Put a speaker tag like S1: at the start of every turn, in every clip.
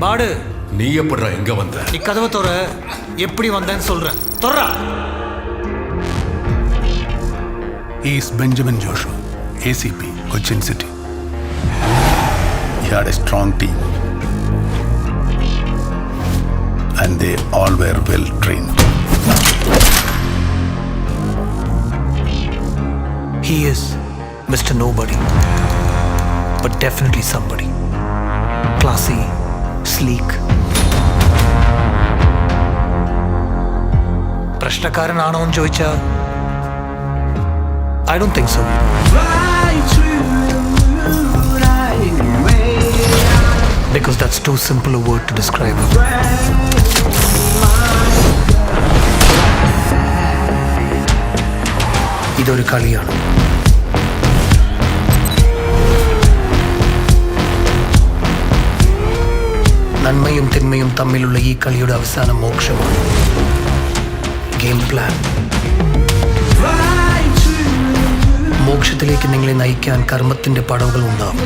S1: பாடு.
S2: நீ எப்படிடா எங்க வந்த?
S1: நீ கதவை தொற, எப்படி வந்தேன்னு சொல்றேன். தொறா.
S3: He is Benjamin Joshua, ACP, Cochin City. He had a strong team and they all were well trained.
S1: He is Mr. Nobody, but definitely somebody. Classy, sleek. പ്രശ്നക്കാരനാണോ എന്ന് ചോദിച്ചാ I don't think so. Because that's too simple a word to describe him. ഇതൊരു കളിയാണ്. നന്മയും തിന്മയും തമ്മിലുള്ള ഈ കളിയുടെ അവസാനം മോക്ഷമാണ്. Game plan. മോക്ഷത്തിലേക്ക് നിങ്ങളെ നയിക്കാൻ കർമ്മത്തിന്റെ പടവുകൾ ഉണ്ടാവും.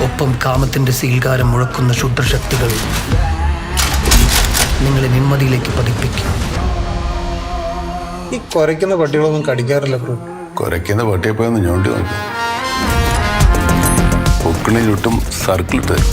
S1: ഒപ്പം കാമത്തിന്റെ സീൽകാരം മുഴക്കുന്ന ക്ഷുദ്രശക്തികൾ നിങ്ങളെ നിമ്മതിയിലേക്ക് പതിപ്പിക്കും.
S4: ഈ കുരയ്ക്കുന്ന പട്ടികളൊന്നും കടിക്കാറില്ല ബ്രോ.
S3: കുരയ്ക്കുന്ന പട്ടിയെ പോയി ഒന്ന് ഞോണ്ടി നോക്കും. പൊക്കിളിന് ചുറ്റും സർക്കിൾ ഇട്ട് തരും.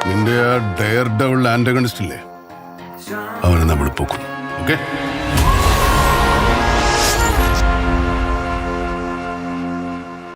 S3: നിന്റെ ആ ഡെയർ ഡബിൾ ആന്റഗണിസ്റ്റ് ഇല്ലേ, അവനെ നമ്മൾ പൊക്കും. ഓക്കെ.